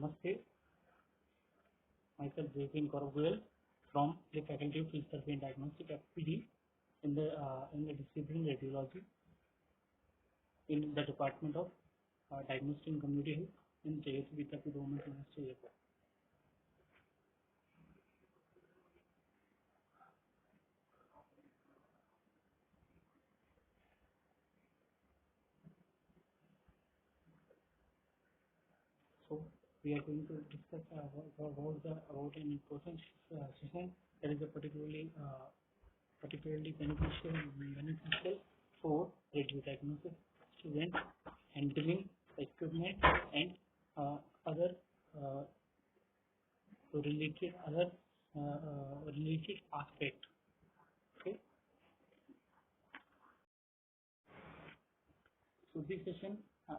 Namaste, myself Jason Korogwell from the Faculty of Physiotherapy and Diagnostic FPD in the discipline radiology in the Department of Diagnostic and Community Health in JS Vidyapith Women's University Airport. So we are going to discuss about an important session that is a particularly beneficial for radio diagnosis students handling equipment and other related aspect. Okay, so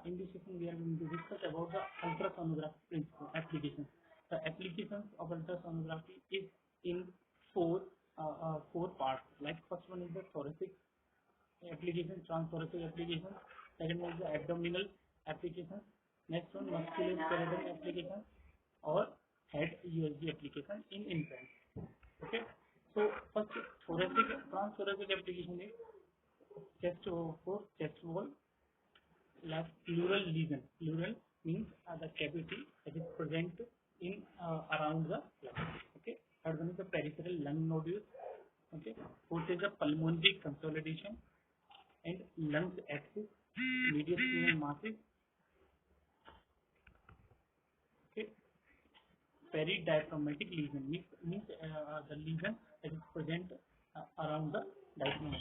in this session we are going to discuss about the ultrasonography principle applications. The applications of ultrasonography is in four parts. Like first one is the thoracic application, transthoracic application. Second one is the abdominal application. Next one musculoskeletal application or head USG application in infants. Okay, so first transthoracic application is chest wall like pleural lesion. Pleural means the cavity that is present in around the lung. Okay, third one is the peripheral lung nodules. Okay, fourth is the pulmonary consolidation and lungs axis, mediastinal masses. Okay, peridiaphragmatic lesion means the lesion that is present around the diaphragm,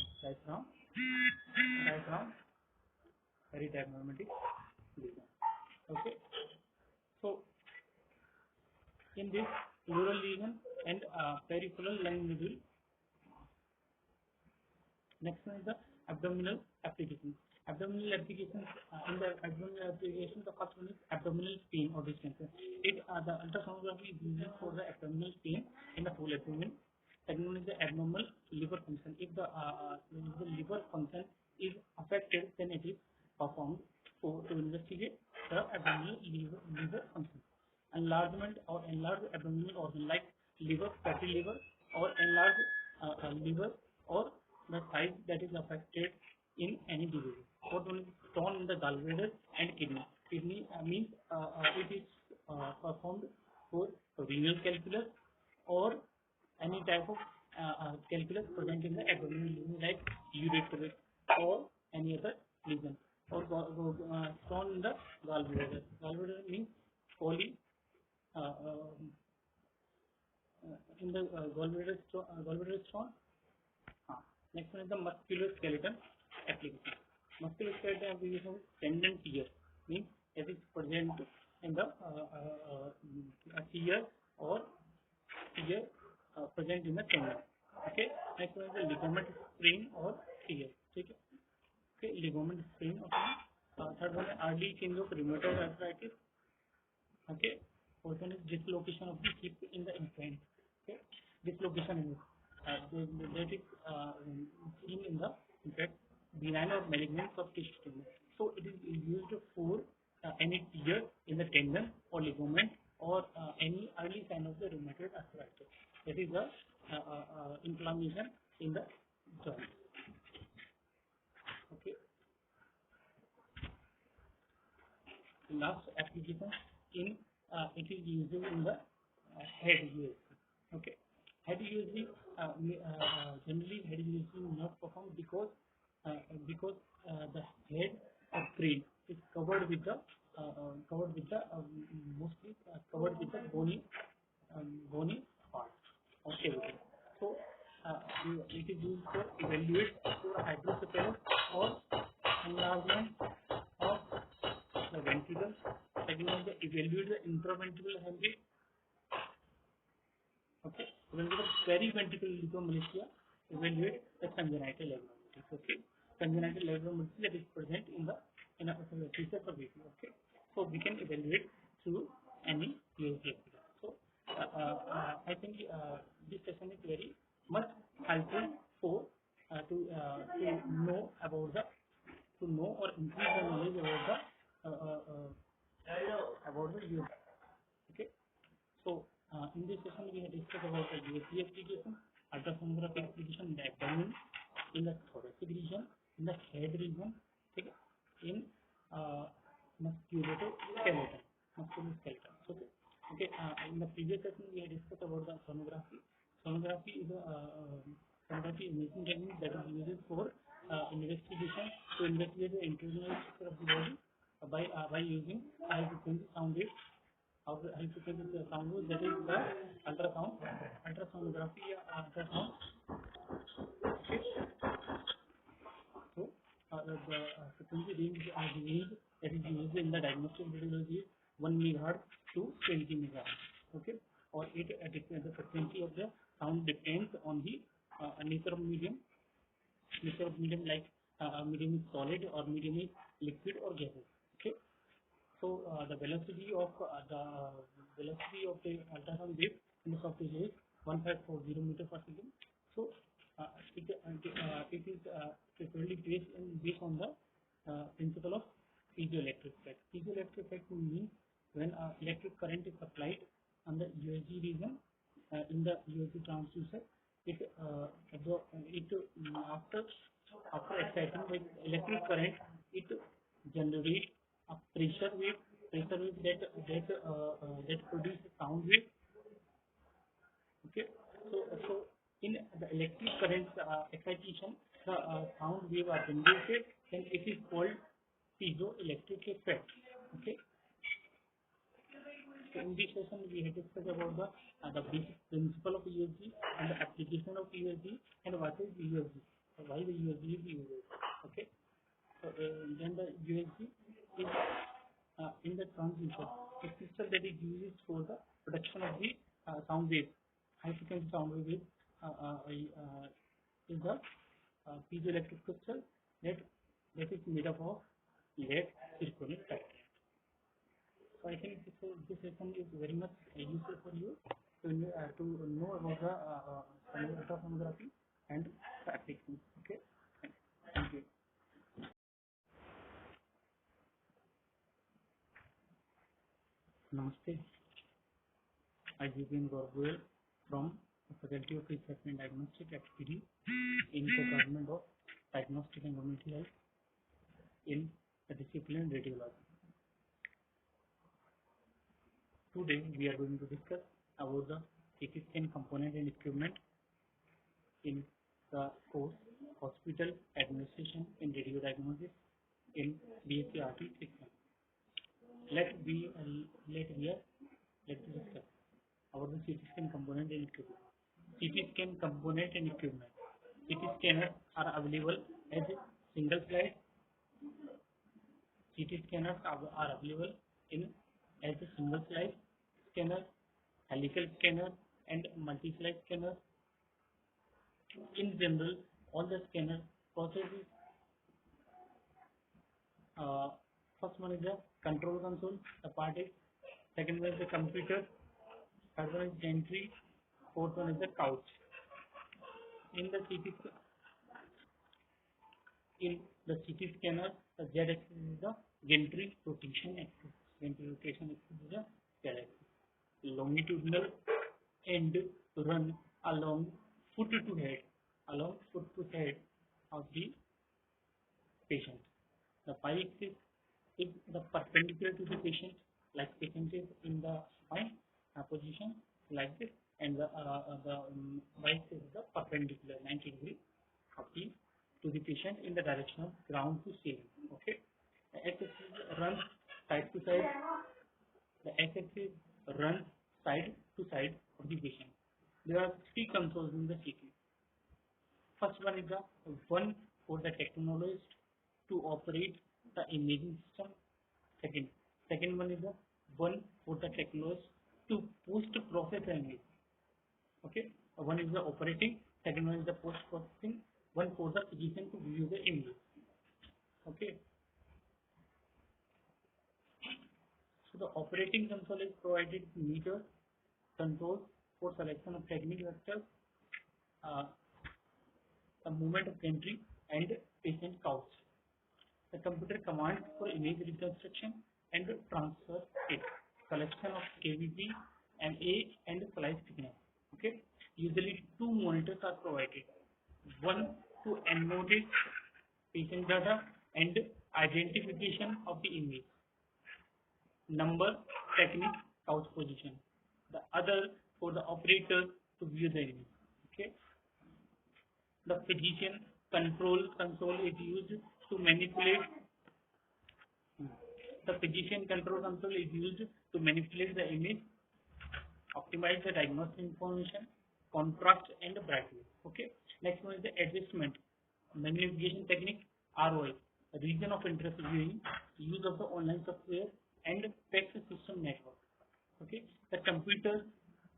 peridiaphragmatic lesion. Okay, so in this pleural lesion and peripheral lung nodule. Next one is the abdominal application. Abdominal applications in the abdominal application, the first one is abdominal pain or discomfort. The ultrasonography is used for the abdominal pain in the whole abdomen. Second one is the abnormal liver function. If the liver function is affected, then it is performed to investigate the abdominal liver function. Enlargement or enlarged abdominal organ like liver, fatty liver, or enlarged liver or the size that is affected in any disease. Fourth one is stone in the gallbladder and kidney. Kidney means it is performed for renal calculus or any type of calculus present in the abdominal lesion like urethric or any other lesion. Or stone in the gallbladder. Gallbladder means in the gallbladder stone. Next one is the musculoskeletal application. Musculoskeletal application is tendon tear means it is present in the tear or tear present in the tendon. Okay. Next one is the ligament sprain or tear. Okay. Ligament sprain or tear. Third one is early change of rheumatoid arthritis. Okay. Fourth one is dislocation of the hip in the infant. Okay. Dislocation in that is seen in the infant benign or malignant soft tissue tumor. So it is used for any tear in the tendon or ligament or any early sign of the rheumatoid arthritis. That is the inflammation in the joint. Okay. Last application it is used in the head USG. Okay. Head USG generally head USG is not performed because the head or brain is covered with the mostly covered with the bony part or cavity. So it is used to evaluate for hydrocephalus or enlargement of the ventricle. Second is to evaluate the intraventricular hemorrhage. Okay, when the periventricular leukomalacia, evaluate the congenital abnormalities. Okay, congenital abnormalities that is present in a fetus or baby. Okay, so we can evaluate through any USG. So I think this session is very much helpful for to know about to know or increase the knowledge about the USG. discuss about the USG application, ultrasonography application in the abdomen, in the thoracic region, in the head region, in musculoskeleton. Okay. Okay. In the previous session, we discussed about the sonography. Sonography is sonography imaging technique that is used for investigation to investigate the internal structure of the body by using high frequency sound waves. High frequency sound waves, that is the ultrasound, ultrasonography, ultrasound. So the frequency range that is used in the diagnostic radiology is 1 MHz to 20 MHz. Okay, or the frequency of the sound depends on the nature of medium. Nature of medium, like medium is solid or medium is liquid or gaseous. Okay, so the velocity of the ultrasound wave in the software is 1540 meter per second. So it is frequently based on the principle of piezoelectric effect. Piezoelectric effect means when electric current is applied on the USG region in the USG transducer, after exciting with electric current, it generates a pressure wave that produces sound wave. Okay, so in the electric current excitation, the sound wave are generated, and it is called piezoelectric effect. Okay. So in this session, we have discussed about the basic principle of USG and the application of USG and what is USG, why the USG is used. Okay. So then the USG is in the transducer, a crystal that is used for the production of the sound wave, high frequency sound wave is the piezoelectric crystal that is made up of lead zirconium titanate. So I think this session is very much useful for you to know about the ultrasonography and the applications. Okay, thank you. Namaste. I Jibin Gorbuel from the Faculty of Research and Diagnostic at PD in the Department of Diagnostic and Community Health in the discipline radiology. Today we are going to discuss about the CT scan component and equipment in the course Hospital Administration in Radio Diagnosis in BSc RT section. Let's discuss about the CT scan component and equipment. CT scan component and equipment. CT scanners are available as a single slide. CT scanners are available as a single slide scanner, helical scanner, and multi-slide scanner. In general, all the scanner processes. First one is the control console. The part is. Second one is the computer. Third one is gantry. Fourth one is the couch. In the CT scanner, the Z-axis is the gantry rotation axis. Gantry rotation axis is the Z-axis. Longitudinal end run along foot to head of the patient. The y-axis is the perpendicular to the patient, like patient is in the spine position like this, and the y-axis is the perpendicular 90 degree to the patient in the direction of ground to ceiling. Okay, the x-axis runs side to side. The x-axis runs side to side of the patient. There are three consoles in the CT. First one is the one for the technologist to operate the imaging system. Second one is the one for the technologist to post-process the image. Okay, one is the operating, second one is the post-processing, one for the physician to view the image. Okay. So the operating console is provided meters, controls for selection of technique vectors, the movement of gantry, and patient couch. The computer commands for image reconstruction and transfer it, collection of KVP, MA, and slice thickness. data and identification of the image. Number, technique, couch position. The other for the operator to view the image. Okay. The physician control console is used to manipulate. The physician control console is used to manipulate the image, optimize the diagnostic information, contrast and brightness. Okay. Next one is the adjustment, magnification technique, ROI, region of interest viewing, use of the online software and PACS system network. Okay. The computer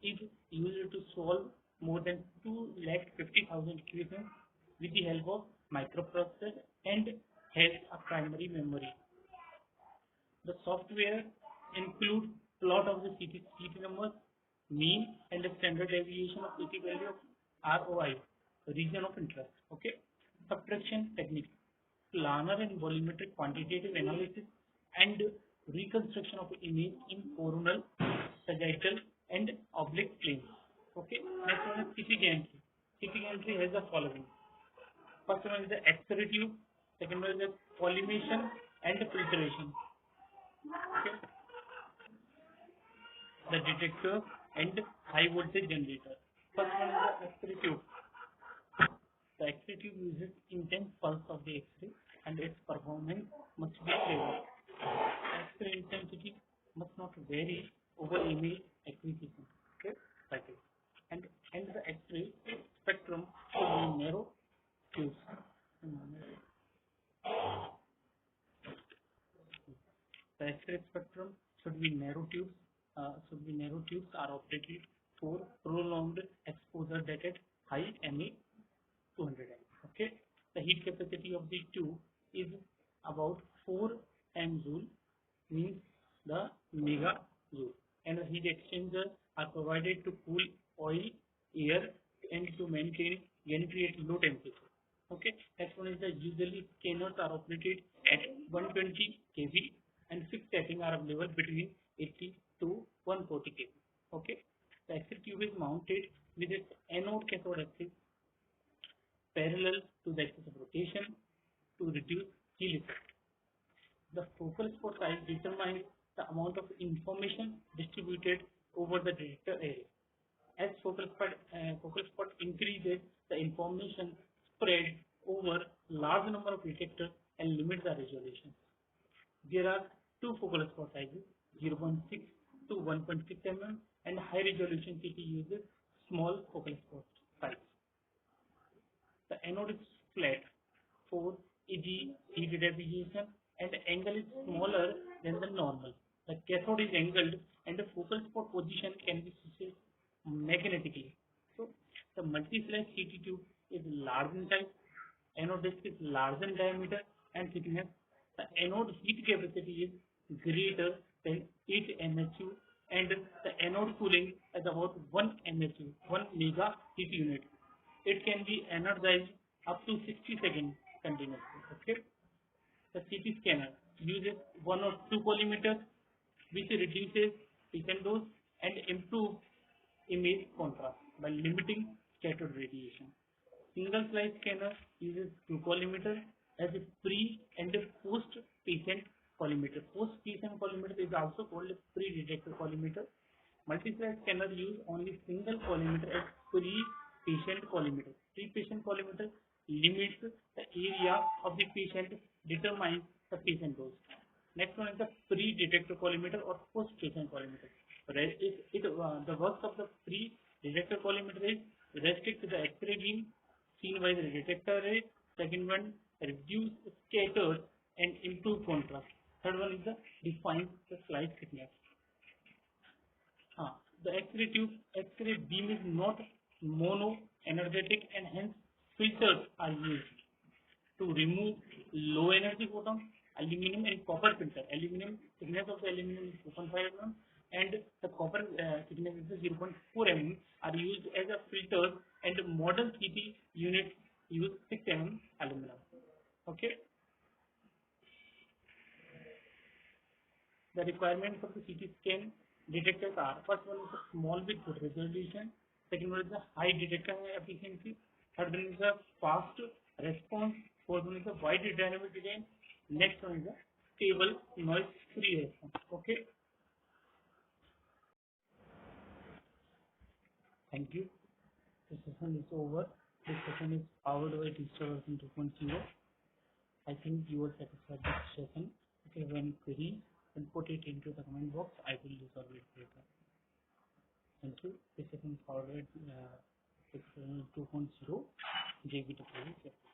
is used to solve more than 250,000 equations with the help of microprocessor and has a primary memory. The software includes plot of the CT numbers, mean and the standard deviation of CT value of ROI, region of interest. Okay. Subtraction technique, planar and volumetric quantitative analysis and reconstruction of image in coronal, sagittal and oblique planes. Okay. Next one is CT gantry. CT gantry has the following. First one is the X-ray tube. Second one is the collimation and filtration. Okay. The detector and high voltage generator. First one is the X-ray tube. The X-ray tube uses intense pulse of the X-ray and its performance must be stable. X-ray intensity must not vary over image acquisition. Okay, cycle. And the X-ray spectrum should be narrow tubes. The X-ray spectrum should be narrow tubes. Are operated for prolonged exposure that at high MA 200 M. Okay. The heat capacity of the tube is about 4 M joule, means the mega joule. And the heat exchangers are provided to cool oil, air, and to maintain gantry at low temperature. Okay. Next one is the usually scanners are operated at 120 kV and fixed setting are available between 80 to 140 kV. Okay. The X-ray tube is mounted with its anode cathode axis parallel to the axis of rotation to reduce Hill effect. The focal spot size determines the amount of information distributed over the detector area. As focal spot increases, the information spread over large number of detectors and limits the resolution. There are two focal spot sizes, 0.6 to 1.6 mm, and high resolution CT uses small focal spot size. The anode is flat for easy heat diffusion and the angle is smaller than the normal. The cathode is angled and the focal spot position can be switched magnetically. So the multi-flash CT tube is large in size, anode disk is large in diameter and thickness. The anode heat capacity is greater than 8 MHU and the anode cooling is about 1 MHU, 1 mega heat unit. It can be energized up to 60 seconds continuously. Okay. The CT scanner uses 1 or 2 collimeters, which reduces patient dose and improves image contrast by limiting scattered radiation. Single slice scanner uses 2 collimeters as a pre and a post patient collimeter. Post patient collimeter is also called a pre-detector collimeter. Multi-slice scanner use only single collimeter as pre-patient collimeter. Pre-patient collimeter limits the area of the patient, determines the patient dose. Next one is the pre-detector collimeter or post-patient collimeter. The work of the pre-detector collimeter is restrict to the X-ray beam seen by the detector array. Second one, reduce scattered and improve contrast. Third one is the define the slice thickness. The X-ray beam is not mono-energetic and hence filters are used to remove low energy photons. Aluminum and copper filter. Aluminum thickness of the aluminum is 2.5 mm and the copper thickness is 0.4 mm are used as a filter and modern CT units use 6 mm aluminum. Okay. The requirements of the CT scan detectors are: first one is a small with good resolution, second one is a high detector efficiency, third one is a fast response, fourth one is a wide why did dynamic design? Next one is the stable noise free response. Okay. Thank you. The session is over. This session is powered by digital version 2.0. I think you are satisfied with the session. If you have any queries, then put it into the comment box. I will resolve it later. Thank you. This session is powered by 2.0 JBW.